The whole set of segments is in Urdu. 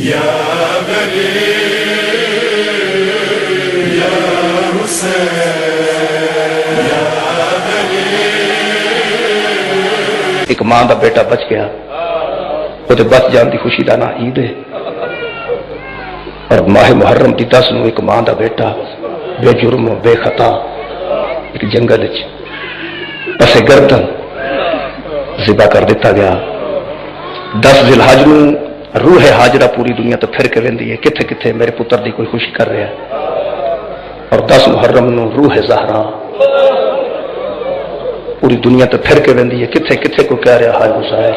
یا غریب یا حسین یا غریب۔ ایک ماں دا بیٹا بچ گیا، وہ بچ جان دی خوشی دا نا عید ہے، اور ماہ محرم دی 10 نو ایک ماں دا بیٹا بے جرم و بے خطا ایک جنگل وچ پسے گردن ذبح کر دیتا گیا۔ 10 ذی الحج نو روح حاجرہ پوری دنیا تو پھر کے ویندی ہے، کتھے کتھے میرے پتر دی کوئی خوشی کر رہا ہے، اور 10 محرم نو روح زہرا پوری دنیا تو پھر کے ویندی ہے، کتھے کتھے کو کہہ رہا حال حسین،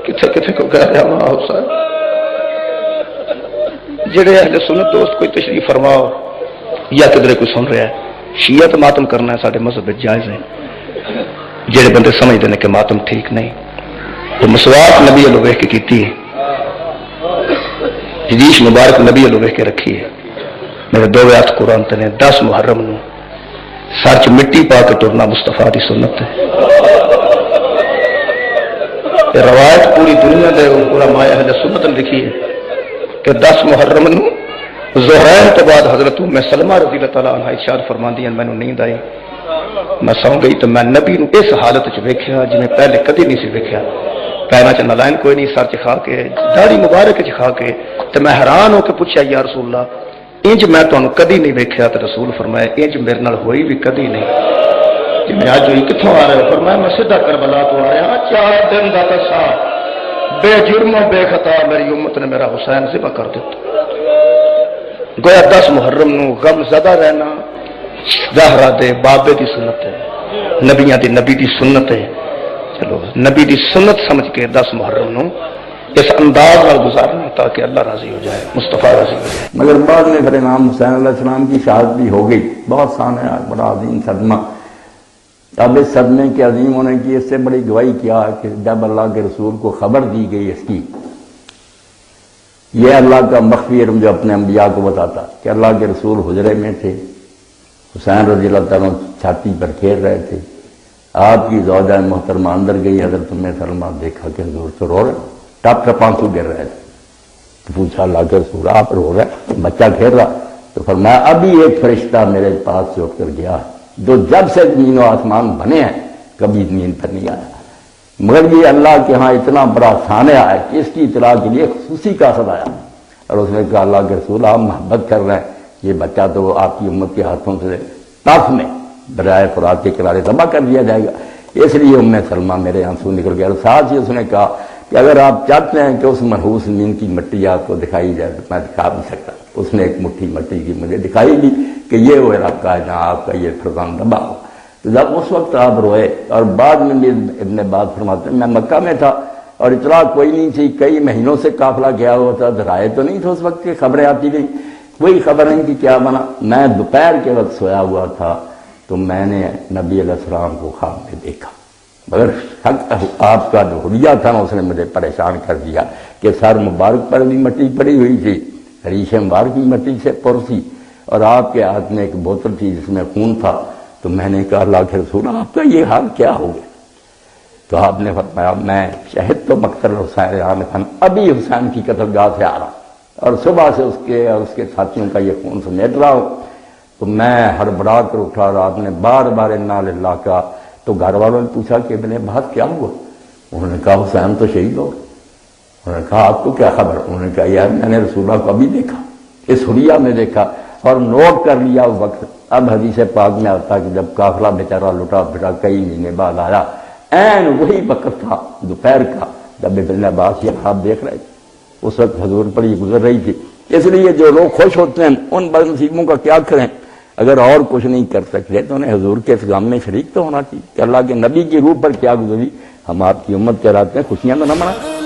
کتھے کتھے کو کہہ رہا ماں حسین۔ جڑے اہل سنت دوست کوئی تشریف فرماؤ یا کدھر کوئی سن رہا ہے، شیعہ تو ماتم کرنا ہے سارے مذہب جائز ہے، جڑے بندے سمجھتے ہیں کہ ماتم ٹھیک نہیں، تو مسواک نبی علیہ ویکھ کے کیتی ہے، حدیث مبارک نبی علیہ ویکھ کے رکھی ہے، میرے دو ہاتھ قرآن تے نے 10 محرم نو سر چ مٹی پا کے ٹرنا مصطفیٰ دی سنت ہے۔ یہ روایت پوری دنیا دے پورا مایا اہل سنت نے لکھی ہے کہ 10 محرم نو ظہرین تو بعد حضرت ام سلمہ رضی اللہ تعالیٰ عنہ ارشاد فرماندی ہیں، مینوں نیند آئی، میں سو گئی تو میں نبی نو اس حالت چ ویکھیا جویں پہلے کدی نہیں سی ویکھیا، پیروں چ نالائن کوئی نہیں، سر چ کھا کے داڑھی مبارک چ کھا کے، تو میں حیران ہو کے پوچھا یا رسول اللہ انج میں تانوں کدی نہیں ویکھیا، تو رسول فرمایا انج میرے نال ہوئی بھی کدی نہیں، کہ میں اج ہوئی کتھوں آ رہا ہے؟ فرمایا میں سیدھا کربلا تو آ رہا ہاں، 4 دن دا قصہ، بے جرم و بے خطا میری امت نے میرا حسین ذبح کر دیتا۔ گویا 10 محرم نو غم زدہ رہنا زہرا دے بابے دی سنت ہے، نبیاں دی نبی دی سنت ہے، چلو نبی دی سنت سمجھ کے 10 محرم نو اس انداز میں گزارنا تاکہ اللہ راضی ہو جائے، مصطفیٰ راضی ہو جائے۔ مگر بعد میں پھر امام حسین علیہ السلام کی شہادت بھی ہو گئی، بہت سانحہ بڑا عظیم صدمہ۔ اب اس صدمے کے عظیم ہونے کی اس سے بڑی گواہی کیا کہ جب اللہ کے رسول کو خبر دی گئی اس کی، یہ اللہ کا مخفی علم جو اپنے انبیاء کو بتاتا کہ اللہ کے رسول حجرے میں تھے، حسین رضی اللہ تعالیٰ چھاتی پر کھیل رہے تھے، آپ کی زوجہ محترمہ اندر گئی، حضرت ام سلمہ دیکھا کہ حضور تو رو رہے، ٹپ ٹپ آنسو گر رہے تھے، تو پوچھا اللہ کے رسول آپ رو رہے، بچہ کھیل رہا؟ تو فرمایا ابھی ایک فرشتہ میرے پاس سے اٹھ کر گیا جو جب سے زمین و آسمان بنے ہیں کبھی زمین پر نہیں آیا، مگر یہ اللہ کے ہاں اتنا بڑا سانحہ ہے کہ اس کی اطلاع کے لیے خصوصی قاصد آیا، اور اس نے کہا اللہ کے رسول آپ محبت کر رہے ہیں، یہ بچہ تو آپ کی امت کے ہاتھوں سے طرف میں دریا فرات کے کنارے ذبح کر دیا جائے گا، اس لیے ام سلمہ میرے آنسو نکل گیا۔ اور ساتھ ہی اس نے کہا کہ اگر آپ چاہتے ہیں کہ اس منحوس زمین کی مٹی آپ کو دکھائی جائے تو میں دکھا بھی سکتا، اس نے ایک مٹھی مٹی کی مجھے دکھائی دی کہ یہ وہ علاقہ ہے جہاں آپ کا یہ فرزند دبا ہو۔ تو جب اس وقت آپ روئے، اور بعد میں بھی ابن عباس فرماتے ہیں میں مکہ میں تھا اور اطلاع کوئی نہیں تھی، کئی مہینوں سے قافلہ گیا ہوا تھا، رائے تو نہیں تھا اس وقت کی خبریں آتی گئیں، کوئی خبر نہیں کہ کیا بنا۔ میں دوپہر کے وقت سویا ہوا تھا تو میں نے نبی علیہ السلام کو خواب میں دیکھا، مگر آپ کا جو حلیہ تھا نا اس نے مجھے پریشان کر دیا کہ سر مبارک پر بھی مٹی پڑی ہوئی تھی، ریش مبارک بھی مٹی سے پر تھی، اور آپ کے ہاتھ میں ایک بوتل تھی جس میں خون تھا، تو میں نے کہا اللہ کے رسول آپ کا یہ حال کیا ہو گیا؟ تو آپ نے فرمایا میں شہد تو مقتل حسین خان ابھی حسین کی قتل گاہ سے آ رہا اور صبح سے اس کے اور اس کے ساتھیوں کا یہ خون سمیٹ رہا ہوں، تو میں ہڑبڑا کر اٹھا اور آپ نے بار بار انا للہ کہا، تو گھر والوں نے پوچھا کہ ابن عباس کیا ہوا؟ انہوں نے کہا حسین تو شہید ہو۔ انہوں نے کہا آپ کو کیا خبر؟ انہوں نے کہا یار میں نے رسول اللہ کو ابھی دیکھا، اس حلیہ میں دیکھا اور نوٹ کر لیا اس وقت۔ اب حدیث پاک میں آتا کہ جب قافلہ بیچارہ لٹا پھٹا کئی مہینے بعد آیا، عین وہی وقت تھا دوپہر کا جب ابن عباس یہ خواب دیکھ رہے تھے، اس وقت حضور پر یہ گزر رہی تھی۔ اس لیے جو لوگ خوش ہوتے ہیں ان بد نصیبوں کا کیا کریں، اگر اور کچھ نہیں کر سکتے تو انہیں حضور کے اس غم میں شریک تو ہونا چاہیے کہ اللہ کے نبی کی روح پر کیا گزری، ہم آپ کی امت کہلاتے ہیں، خوشیاں تو نہ منائیں۔